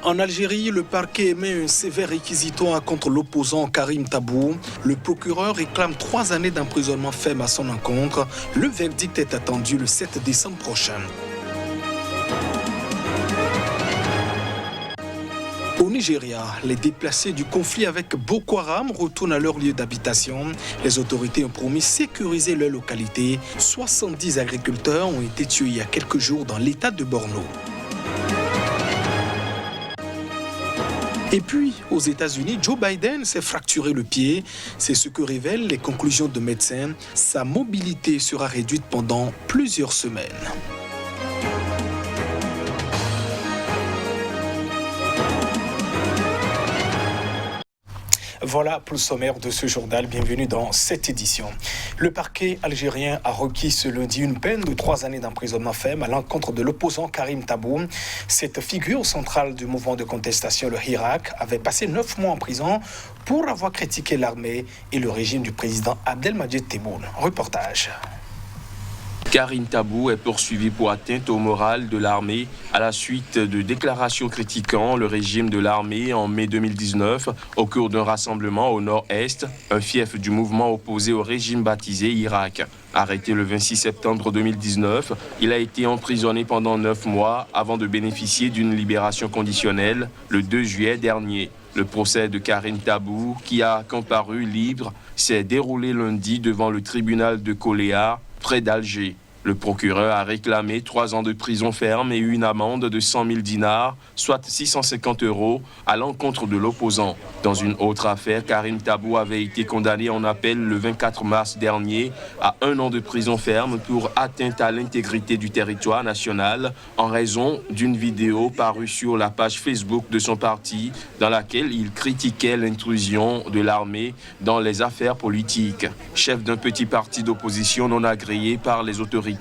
En Algérie, le parquet émet un sévère réquisitoire contre l'opposant Karim Tabou. Le procureur réclame 3 années d'emprisonnement ferme à son encontre. Le verdict est attendu le 7 décembre prochain. Au Nigeria, les déplacés du conflit avec Boko Haram retournent à leur lieu d'habitation. Les autorités ont promis sécuriser leur localité. 70 agriculteurs ont été tués il y a quelques jours dans l'état de Borno. Et puis, aux États-Unis, Joe Biden s'est fracturé le pied. C'est ce que révèlent les conclusions de médecins. Sa mobilité sera réduite pendant plusieurs semaines. Voilà pour le sommaire de ce journal. Bienvenue dans cette édition. Le parquet algérien a requis ce lundi une peine de 3 années d'emprisonnement ferme à l'encontre de l'opposant Karim Tabou. Cette figure centrale du mouvement de contestation, le Hirak, avait passé 9 mois en prison pour avoir critiqué l'armée et le régime du président Abdelmadjid Tebboune. Reportage. Karim Tabou est poursuivi pour atteinte au moral de l'armée à la suite de déclarations critiquant le régime de l'armée en mai 2019 au cours d'un rassemblement au nord-est, un fief du mouvement opposé au régime baptisé Hirak. Arrêté le 26 septembre 2019, il a été emprisonné pendant 9 mois avant de bénéficier d'une libération conditionnelle le 2 juillet dernier. Le procès de Karim Tabou, qui a comparu libre, s'est déroulé lundi devant le tribunal de Koléa, près d'Alger. Le procureur a réclamé 3 ans de prison ferme et une amende de 100 000 dinars, soit 650 € à l'encontre de l'opposant. Dans une autre affaire, Karim Tabou avait été condamné en appel le 24 mars dernier à 1 an de prison ferme pour atteinte à l'intégrité du territoire national en raison d'une vidéo parue sur la page Facebook de son parti dans laquelle il critiquait l'intrusion de l'armée dans les affaires politiques. Chef d'un petit parti d'opposition non agréé par les autorités,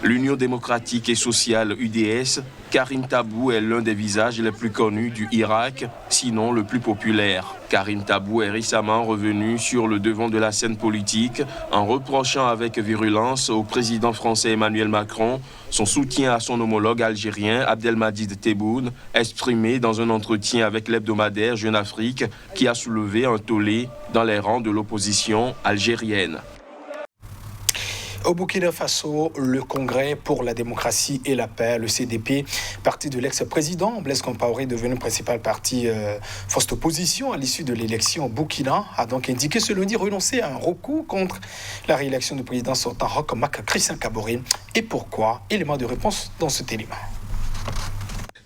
l'Union démocratique et sociale UDS, Karim Tabou est l'un des visages les plus connus du Hirak, sinon le plus populaire. Karim Tabou est récemment revenu sur le devant de la scène politique en reprochant avec virulence au président français Emmanuel Macron son soutien à son homologue algérien Abdelmadjid Tebboune, exprimé dans un entretien avec l'hebdomadaire Jeune Afrique qui a soulevé un tollé dans les rangs de l'opposition algérienne. Au Burkina Faso, le Congrès pour la démocratie et la paix, le CDP, parti de l'ex-président Blaise Compaoré, devenu principal parti force d'opposition à l'issue de l'élection au Burkina, a donc indiqué ce lundi renoncer à un recours contre la réélection du président sortant Roch Marc Christian Kaboré. Et pourquoi? Élément de réponse dans cet élément.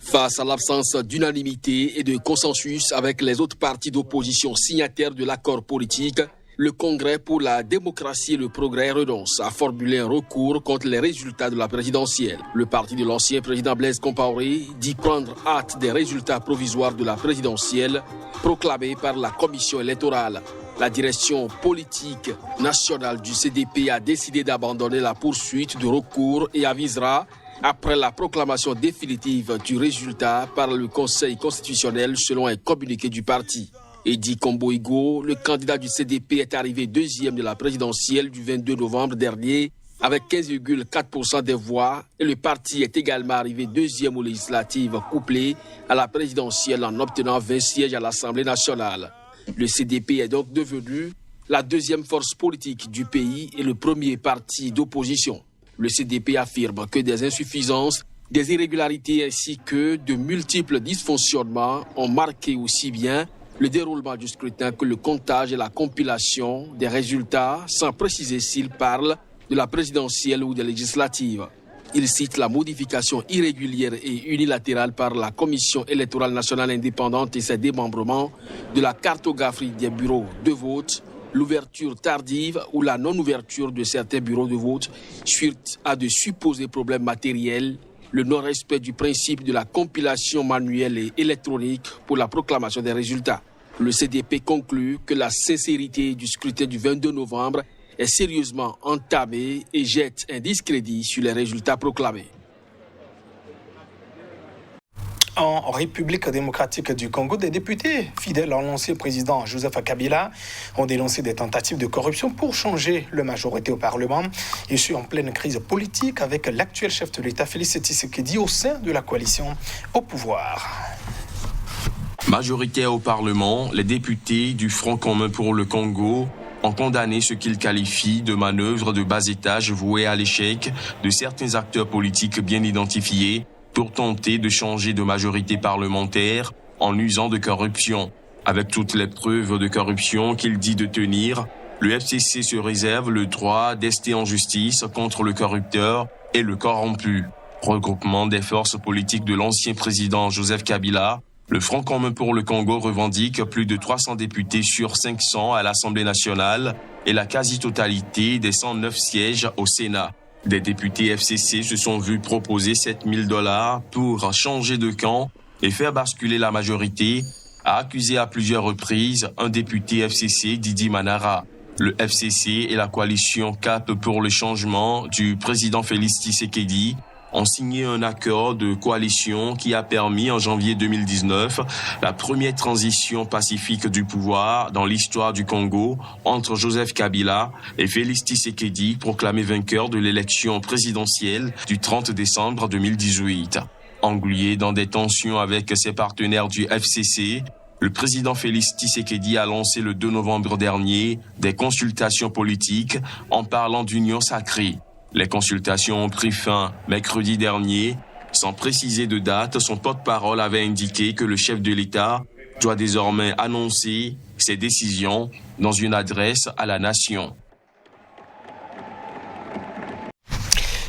Face à l'absence d'unanimité et de consensus avec les autres partis d'opposition signataires de l'accord politique, le Congrès pour la démocratie et le progrès renonce à formuler un recours contre les résultats de la présidentielle. Le parti de l'ancien président Blaise Compaoré dit prendre hâte des résultats provisoires de la présidentielle proclamés par la commission électorale. La direction politique nationale du CDP a décidé d'abandonner la poursuite du recours et avisera après la proclamation définitive du résultat par le Conseil constitutionnel selon un communiqué du parti. Edi Kombo-Igo, le candidat du CDP, est arrivé 2e de la présidentielle du 22 novembre dernier avec 15,4% des voix et le parti est également arrivé 2e aux législatives couplées à la présidentielle en obtenant 20 sièges à l'Assemblée nationale. Le CDP est donc devenu la 2e force politique du pays et le premier parti d'opposition. Le CDP affirme que des insuffisances, des irrégularités ainsi que de multiples dysfonctionnements ont marqué aussi bien le déroulement du scrutin que le comptage et la compilation des résultats, sans préciser s'il parle de la présidentielle ou des législatives. Il cite la modification irrégulière et unilatérale par la Commission électorale nationale indépendante et ses démembrements de la cartographie des bureaux de vote, l'ouverture tardive ou la non-ouverture de certains bureaux de vote suite à de supposés problèmes matériels, le non-respect du principe de la compilation manuelle et électronique pour la proclamation des résultats. Le CDP conclut que la sincérité du scrutin du 22 novembre est sérieusement entamée et jette un discrédit sur les résultats proclamés. En République démocratique du Congo, des députés fidèles à l'ancien président Joseph Kabila ont dénoncé des tentatives de corruption pour changer la majorité au Parlement. Et je suis en pleine crise politique avec l'actuel chef de l'État, Félix Tshisekedi, au sein de la coalition au pouvoir. Majoritaires au Parlement, les députés du Front commun pour le Congo ont condamné ce qu'ils qualifient de manœuvre de bas étage vouée à l'échec de certains acteurs politiques bien identifiés pour tenter de changer de majorité parlementaire en usant de corruption. Avec toutes les preuves de corruption qu'il dit de tenir, le FCC se réserve le droit d'ester en justice contre le corrupteur et le corrompu. Regroupement des forces politiques de l'ancien président Joseph Kabila, le Front commun pour le Congo revendique plus de 300 députés sur 500 à l'Assemblée nationale et la quasi-totalité des 109 sièges au Sénat. Des députés FCC se sont vus proposer $7 000 pour changer de camp et faire basculer la majorité, a accusé à plusieurs reprises un député FCC, Didi Manara. Le FCC et la coalition CAP pour le changement du président Félix Tshisekedi ont signé un accord de coalition qui a permis en janvier 2019 la première transition pacifique du pouvoir dans l'histoire du Congo entre Joseph Kabila et Félix Tshisekedi, proclamé vainqueur de l'élection présidentielle du 30 décembre 2018. Englué dans des tensions avec ses partenaires du FCC, le président Félix Tshisekedi a lancé le 2 novembre dernier des consultations politiques en parlant d'union sacrée. Les consultations ont pris fin mercredi dernier. Sans préciser de date, son porte-parole avait indiqué que le chef de l'État doit désormais annoncer ses décisions dans une adresse à la nation.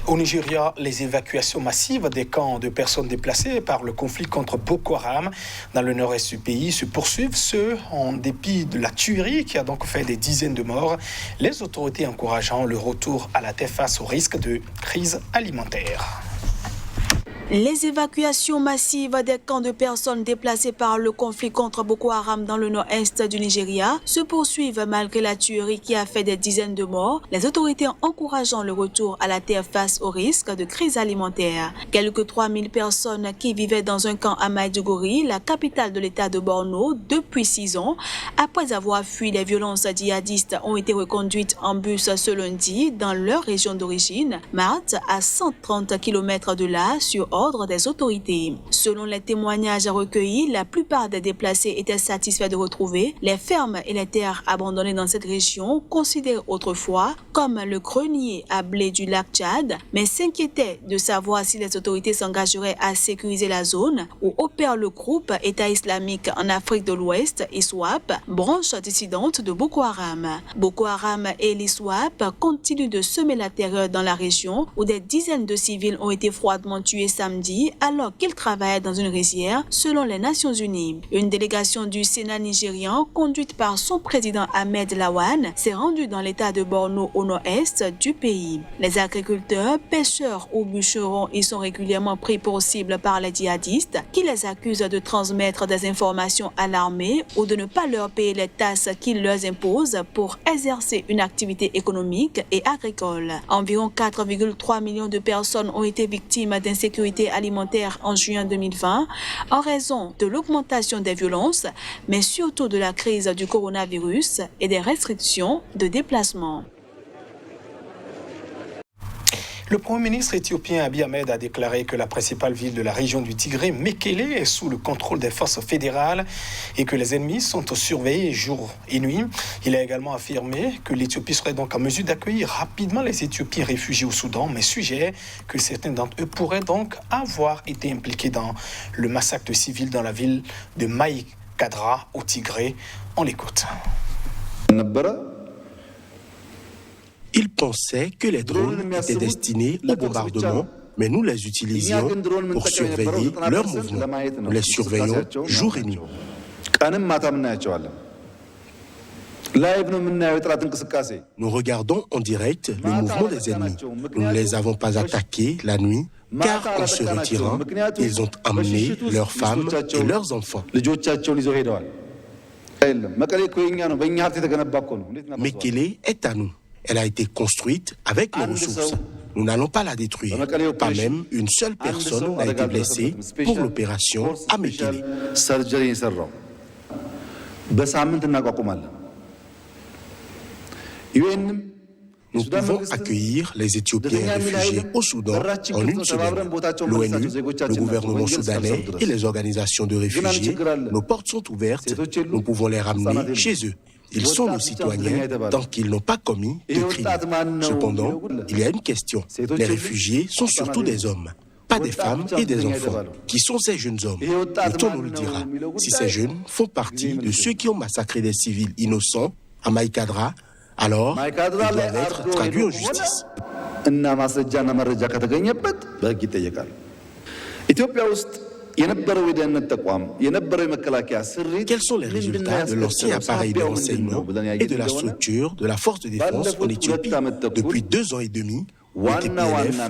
Au Nigeria, les évacuations massives des camps de personnes déplacées par le conflit contre Boko Haram dans le nord-est du pays se poursuivent, en dépit de la tuerie qui a donc fait des dizaines de morts, les autorités encourageant le retour à la terre face au risque de crise alimentaire. Les évacuations massives des camps de personnes déplacées par le conflit contre Boko Haram dans le nord-est du Nigeria se poursuivent malgré la tuerie qui a fait des dizaines de morts, les autorités encourageant le retour à la terre face au risque de crise alimentaire. Quelques 3000 personnes qui vivaient dans un camp à Maiduguri, la capitale de l'état de Borno, depuis 6 ans, après avoir fui les violences djihadistes, ont été reconduites en bus ce lundi dans leur région d'origine, Marte, à 130 km de là, sur ordre des autorités. Selon les témoignages recueillis, la plupart des déplacés étaient satisfaits de retrouver les fermes et les terres abandonnées dans cette région, considérées autrefois comme le grenier à blé du lac Tchad, mais s'inquiétaient de savoir si les autorités s'engageraient à sécuriser la zone où opère le groupe État islamique en Afrique de l'Ouest, ISWAP, branche dissidente de Boko Haram. Boko Haram et l'ISWAP continuent de semer la terreur dans la région où des dizaines de civils ont été froidement tués samedi alors qu'ils travaillaient dans une rizière, selon les Nations Unies. Une délégation du Sénat nigérian, conduite par son président Ahmed Lawan, s'est rendue dans l'état de Borno au nord-est du pays. Les agriculteurs, pêcheurs ou bûcherons y sont régulièrement pris pour cible par les djihadistes qui les accusent de transmettre des informations à l'armée ou de ne pas leur payer les taxes qu'ils leur imposent pour exercer une activité économique et agricole. Environ 4,3 millions de personnes ont été victimes d'insécurité alimentaire en juin 2020 en raison de l'augmentation des violences, mais surtout de la crise du coronavirus et des restrictions de déplacement. Le Premier ministre éthiopien Abiy Ahmed a déclaré que la principale ville de la région du Tigré, Mekele, est sous le contrôle des forces fédérales et que les ennemis sont surveillés jour et nuit. Il a également affirmé que l'Éthiopie serait donc en mesure d'accueillir rapidement les Éthiopiens réfugiés au Soudan, mais sujet que certains d'entre eux pourraient donc avoir été impliqués dans le massacre de civils dans la ville de Maïkadra au Tigré. On l'écoute. Ils pensaient que les drones étaient destinés au bombardement, mais nous les utilisions pour surveiller leurs mouvements. Nous les surveillons jour et nuit. Nous regardons en direct le mouvement des ennemis. Nous ne les avons pas attaqués la nuit, car en se retirant, ils ont amené leurs femmes et leurs enfants. Mekele est à nous. Elle a été construite avec nos ressources. Nous n'allons pas la détruire. Pas même une seule personne n'a été blessée pour l'opération à Mekele. Nous pouvons accueillir les Éthiopiens réfugiés au Soudan en une semaine. L'ONU, le gouvernement soudanais et les organisations de réfugiés, nos portes sont ouvertes, nous pouvons les ramener chez eux. Ils sont nos citoyens tant qu'ils n'ont pas commis de crime. Cependant, il y a une question. Les réfugiés sont surtout des hommes, pas des femmes et des enfants. Qui sont ces jeunes hommes? Le temps nous le dira. Si ces jeunes font partie de ceux qui ont massacré des civils innocents à Maïkadra, alors ils doivent être traduits en justice. Quels sont les résultats de l'ancien appareil de renseignement et de la structure de la force de défense en Éthiopie? Depuis 2 ans et demi, le TPLF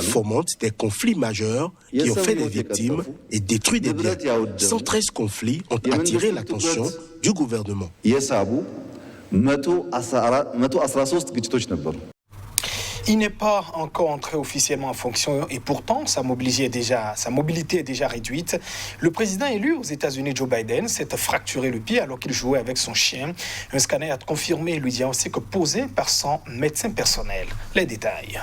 fomente des conflits majeurs qui ont fait des victimes et détruit des biens. 113 conflits ont attiré l'attention du gouvernement. Il n'est pas encore entré officiellement en fonction et pourtant sa mobilité est déjà réduite. Le président élu aux États-Unis, Joe Biden, s'est fracturé le pied alors qu'il jouait avec son chien. Un scanner a confirmé le diagnostic posé par son médecin personnel. Les détails.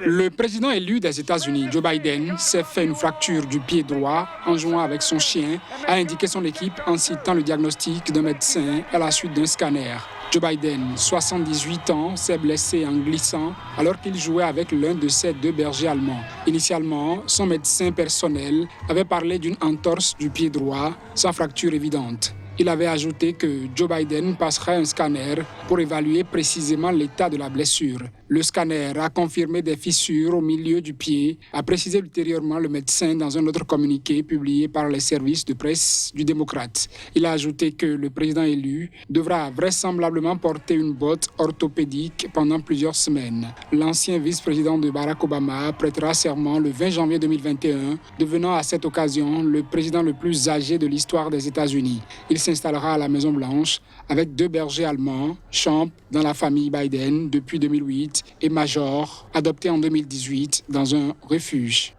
Le président élu des États-Unis, Joe Biden, s'est fait une fracture du pied droit en jouant avec son chien, a indiqué son équipe en citant le diagnostic d'un médecin à la suite d'un scanner. Joe Biden, 78 ans, s'est blessé en glissant alors qu'il jouait avec l'un de ses 2 bergers allemands. Initialement, son médecin personnel avait parlé d'une entorse du pied droit sans fracture évidente. Il avait ajouté que Joe Biden passerait un scanner pour évaluer précisément l'état de la blessure. Le scanner a confirmé des fissures au milieu du pied, a précisé ultérieurement le médecin dans un autre communiqué publié par les services de presse du démocrate. Il a ajouté que le président élu devra vraisemblablement porter une botte orthopédique pendant plusieurs semaines. L'ancien vice-président de Barack Obama prêtera serment le 20 janvier 2021, devenant à cette occasion le président le plus âgé de l'histoire des États-Unis. Il s'installera à la Maison-Blanche avec 2 bergers allemands, Champ dans la famille Biden depuis 2008 et Major, adopté en 2018 dans un refuge.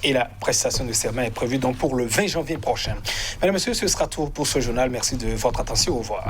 Et la prestation de serment est prévue donc pour le 20 janvier prochain. Mesdames et messieurs, ce sera tout pour ce journal. Merci de votre attention. Au revoir.